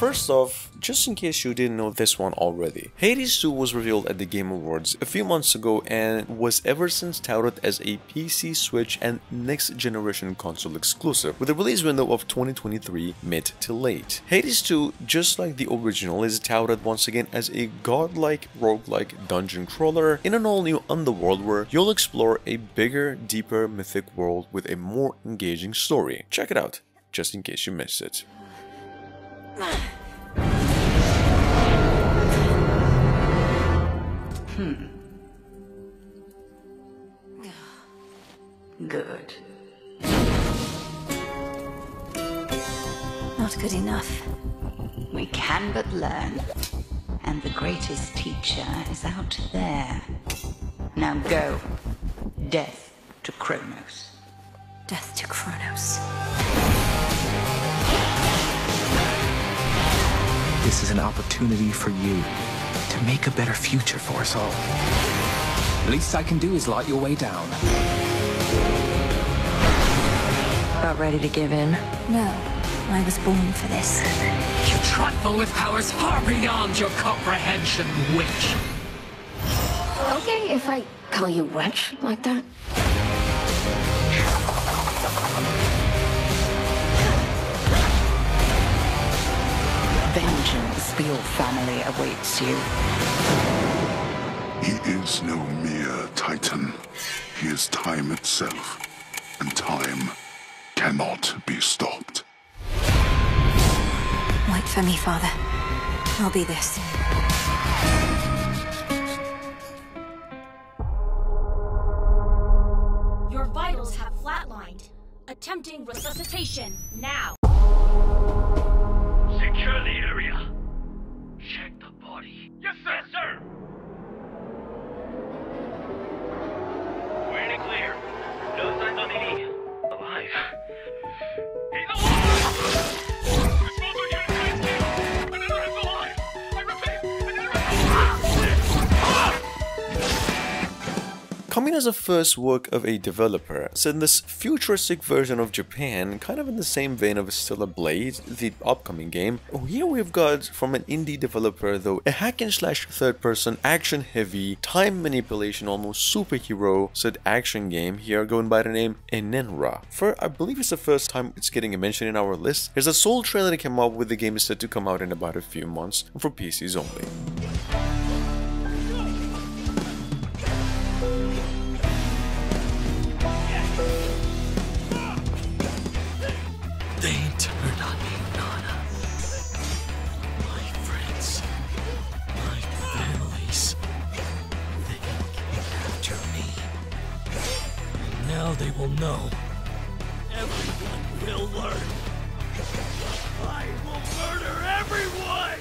First off, just in case you didn't know this one already, Hades 2 was revealed at the Game Awards a few months ago and was ever since touted as a PC, Switch, and next generation console exclusive, with a release window of 2023 mid to late. Hades 2, just like the original, is touted once again as a godlike, roguelike dungeon crawler in an all-new underworld where you'll explore a bigger, deeper mythic world with a more engaging story. Check it out, just in case you missed it. Good. Not good enough. We can but learn. And the greatest teacher is out there. Now go. Death to Kronos. Death to Kronos. This is an opportunity for you to make a better future for us all. The least I can do is light your way down. About ready to give in? No, I was born for this. You trifle with powers far beyond your comprehension, witch. Okay, if I call you witch like that. Vengeance for your family awaits you. He is no mere titan. He is time itself, and time cannot be stopped. Wait for me, Father. I'll be this. Your vitals have flatlined. Attempting resuscitation now. Secure the area. Check the body. Yes, sir. Yes, sir. We're in it clear. No signs on any. Alive. He's alive! Another is alive! I repeat, another Coming as a first work of a developer, set in this futuristic version of Japan, kind of in the same vein of Stellar Blade, the upcoming game, here we've got from an indie developer though, a hack-and-slash third-person, action-heavy, time manipulation, almost superhero set action game here going by the name Enenra. I believe it's the first time it's getting a mention in our list. There's a sole trailer that came out with the game is set to come out in about a few months, and for PCs only. They turned on me, Nana. My friends, my families, they came after me. And now they will know. Everyone will learn. I will murder everyone!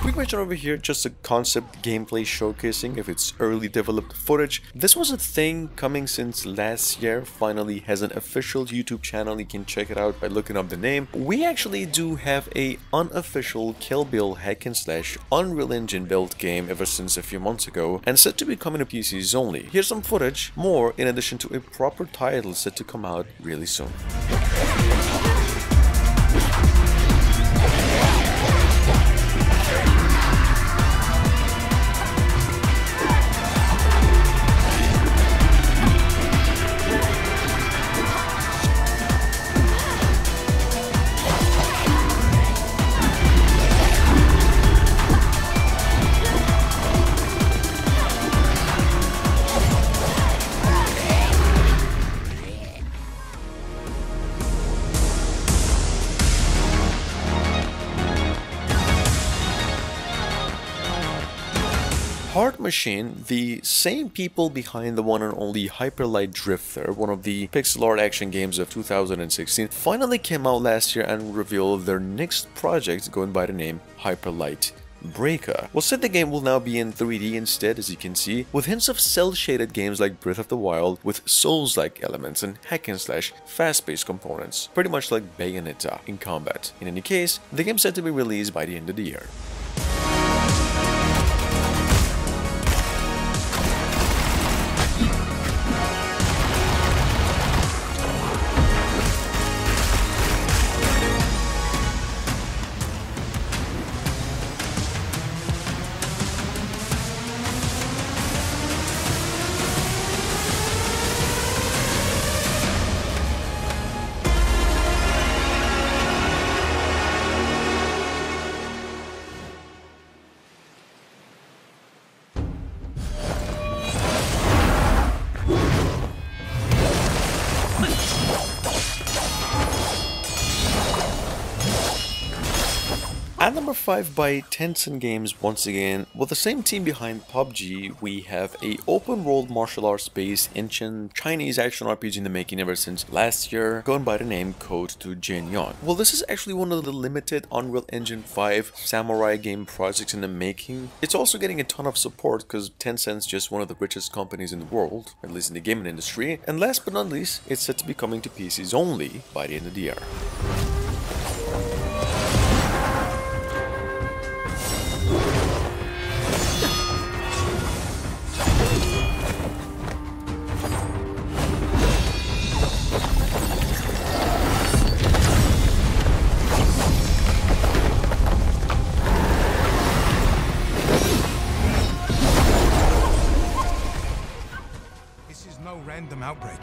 Quick mention over here, just a concept gameplay showcasing of its early developed footage. This was a thing coming since last year, finally has an official YouTube channel, you can check it out by looking up the name. We actually do have a unofficial Kill Bill hack and slash Unreal Engine built game ever since a few months ago, and set to be coming to PCs only. Here's some footage, more in addition to a proper title set to come out really soon. Hard Machine, the same people behind the one and only Hyper Light Drifter, one of the pixel art action games of 2016, finally came out last year and revealed their next project going by the name Hyper Light Breaker. Well, said the game will now be in 3D instead, as you can see, with hints of cel-shaded games like Breath of the Wild, with Souls-like elements and hack-and-slash fast-paced components, pretty much like Bayonetta in combat. In any case, the game's set to be released by the end of the year. At number 5 by Tencent Games once again, with the same team behind PUBG, we have a open world martial arts based ancient Chinese action RPG in the making ever since last year, going by the name Code to Jin Yon. Well, this is actually one of the limited Unreal Engine 5 samurai game projects in the making. It's also getting a ton of support because Tencent's just one of the richest companies in the world, at least in the gaming industry. And last but not least, it's set to be coming to PCs only by the end of the year. Random outbreak.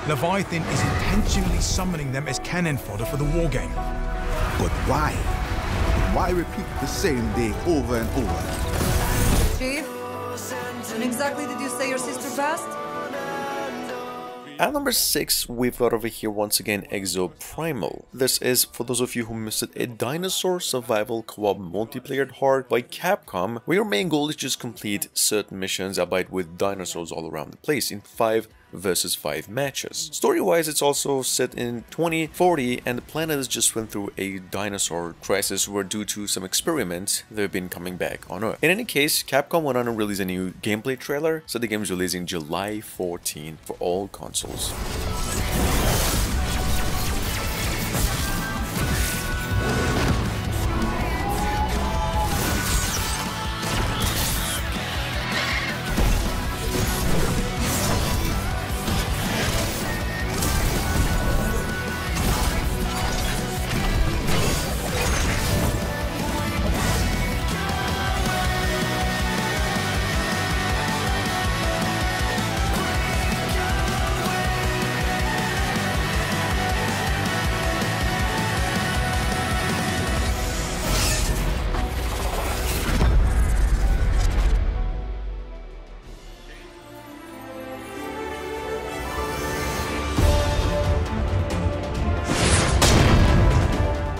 Leviathan is intentionally summoning them as cannon fodder for the war game. But why? Why repeat the same day over and over? Chief, when exactly did you say your sister passed? At number 6, we've got over here once again Exoprimal. This is, for those of you who missed it, a dinosaur survival co-op multiplayer hard by Capcom, where your main goal is just complete certain missions, albeit with dinosaurs all around the place in 5 versus 5 matches. Story-wise, it's also set in 2040 and the planet has just went through a dinosaur crisis where due to some experiments, they've been coming back on Earth. In any case, Capcom went on and released a new gameplay trailer, so the game is releasing July 14 for all consoles.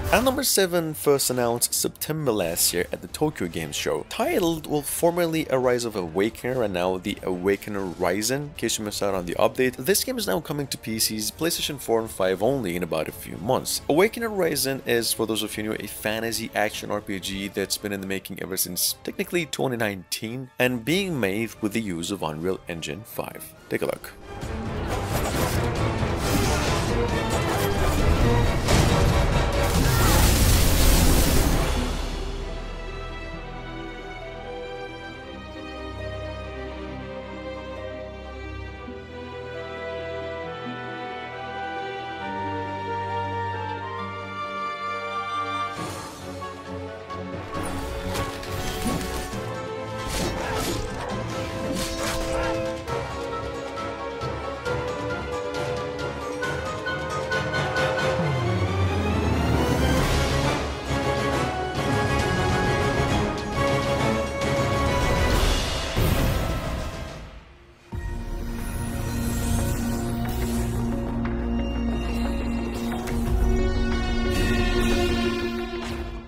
At number 7, first announced September last year at the Tokyo Game Show. Titled, well, formerly A Rise of Awakener and now The Awakener Rising. In case you missed out on the update, this game is now coming to PCs, PlayStation 4 and 5 only in about a few months. Awakener Rising is, for those of you who know, a fantasy action RPG that's been in the making ever since technically 2019 and being made with the use of Unreal Engine 5. Take a look.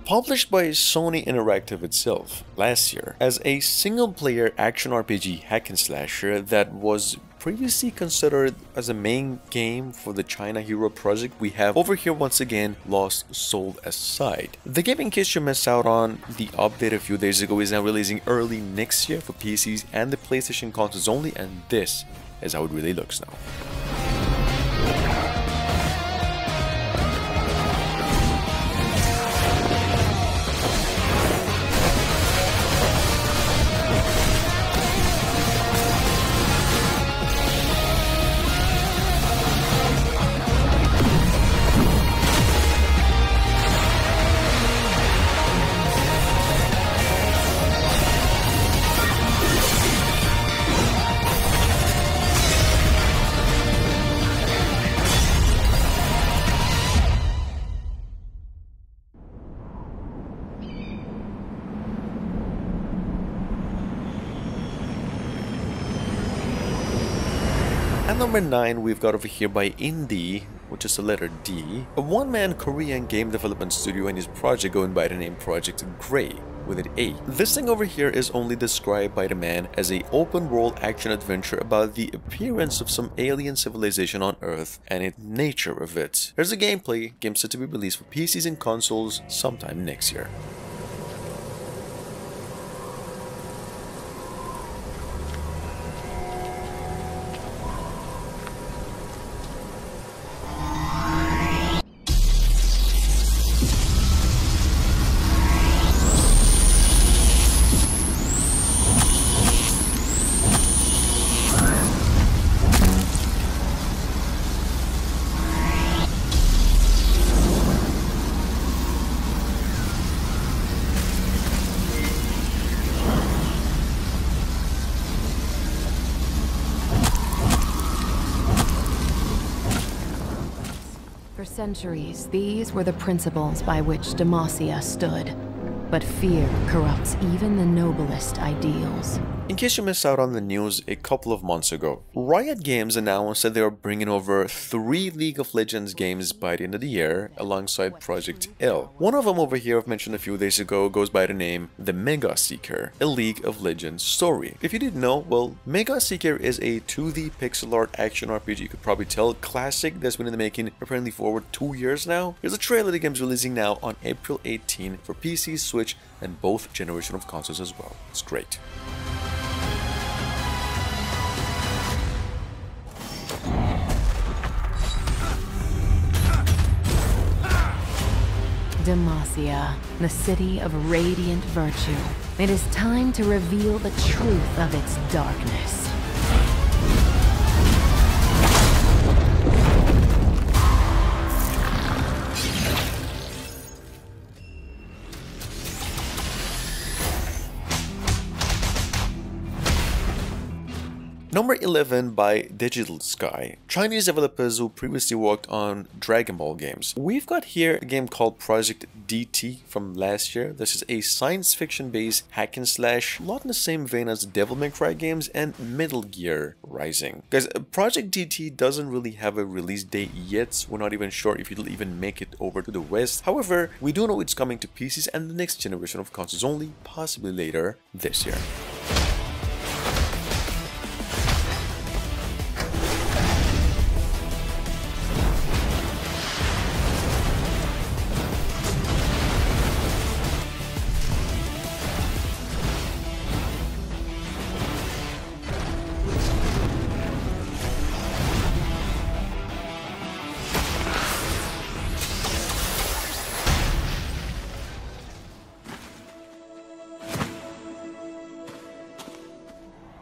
Published by Sony Interactive itself last year as a single-player action RPG hack and slasher that was previously considered as a main game for the China Hero project, we have over here once again Lost Soul Aside. The game, in case you missed out on the update a few days ago, is now releasing early next year for PCs and the PlayStation consoles only, and this is how it really looks now. At number 9, we've got over here by Indie which is the letter D, a one-man Korean game development studio and his project going by the name Project Grey, with an A. This thing over here is only described by the man as a open-world action-adventure about the appearance of some alien civilization on Earth and the nature of it. Here's the gameplay, game set to be released for PCs and consoles sometime next year. For centuries, these were the principles by which Demacia stood. But fear corrupts even the noblest ideals. In case you missed out on the news a couple of months ago, Riot Games announced that they are bringing over 3 League of Legends games by the end of the year alongside Project L. One of them over here I've mentioned a few days ago goes by the name The Mega Seeker, a League of Legends story. If you didn't know, well, Mega Seeker is a 2D pixel art action RPG, you could probably tell, classic that's been in the making apparently for over 2 years now. Here's a trailer the game's releasing now on April 18 for PC, Switch, and both generation of consoles as well. It's great. Demacia, the city of radiant virtue. It is time to reveal the truth of its darkness. Number 11 by Digital Sky, Chinese developers who previously worked on Dragon Ball games. We've got here a game called Project DT from last year. This is a science fiction based hack and slash, a lot in the same vein as Devil May Cry games and Metal Gear Rising. Guys, Project DT doesn't really have a release date yet. We're not even sure if it'll even make it over to the West. However, we do know it's coming to PCs and the next generation of consoles only, possibly later this year.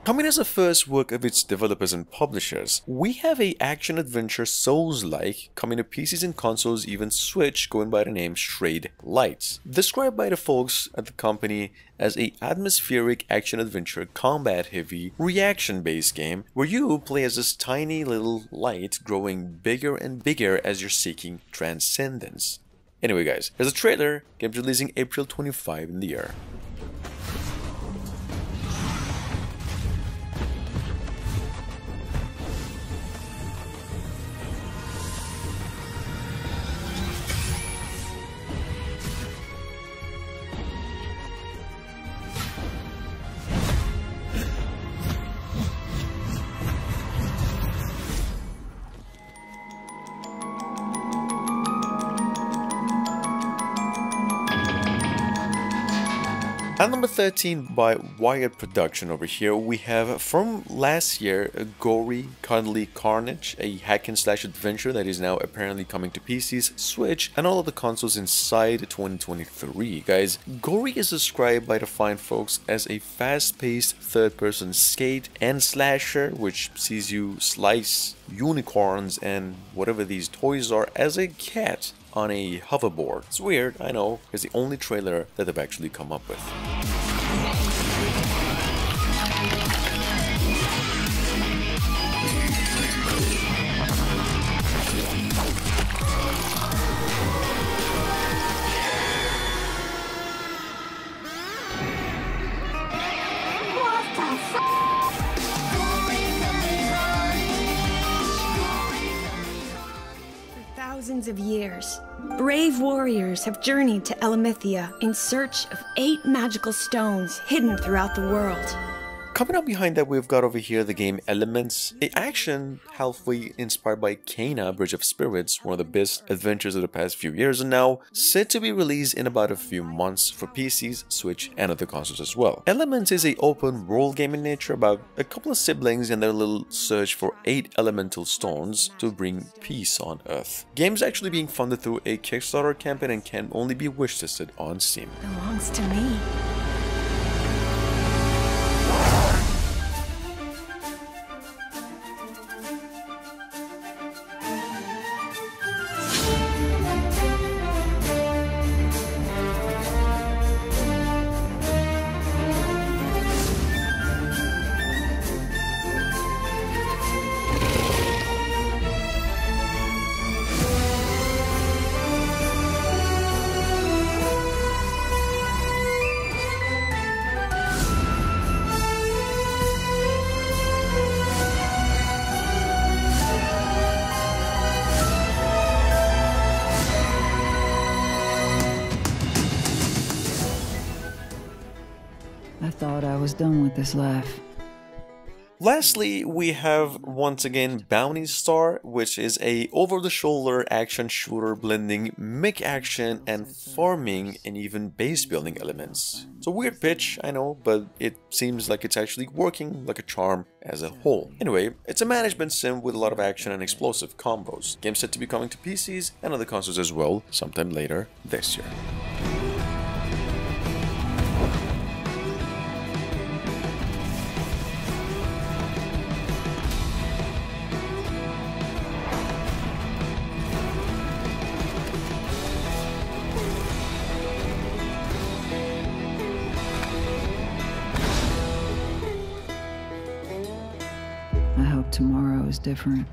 Coming as a first work of its developers and publishers, we have a action-adventure Souls-like coming to PCs and consoles, even Switch, going by the name Strayed Lights. Described by the folks at the company as a atmospheric action-adventure combat-heavy reaction-based game where you play as this tiny little light growing bigger and bigger as you're seeking transcendence. Anyway guys, here's a trailer, game's releasing April 25 in the year. At number 13 by Wired Production over here, we have from last year Gory Cuddly Carnage, a hack and slash adventure that is now apparently coming to PCs, Switch, and all of the consoles inside 2023. Guys, Gory is described by the fine folks as a fast-paced third-person skate and slasher which sees you slice unicorns and whatever these toys are as a cat on a hoverboard. It's weird, I know, it's the only trailer that they've actually come up with. thousands of years, brave warriors have journeyed to Elamithia in search of 8 magical stones hidden throughout the world. Coming up behind that, we've got over here the game Elements, a action halfway inspired by Kena Bridge of Spirits, one of the best adventures of the past few years, and now set to be released in about a few months for PCs, Switch, and other consoles as well. Elements is a open world game in nature about a couple of siblings and their little search for 8 elemental stones to bring peace on Earth. Game's actually being funded through a Kickstarter campaign and can only be wish listed on Steam. Belongs to me. I thought I was done with this life. Lastly, we have once again Bounty Star, which is a over-the-shoulder action shooter blending mech action and farming and even base building elements. It's a weird pitch, I know, but it seems like it's actually working like a charm as a whole. Anyway, it's a management sim with a lot of action and explosive combos. Game's set to be coming to PCs and other consoles as well, sometime later this year. I hope tomorrow is different.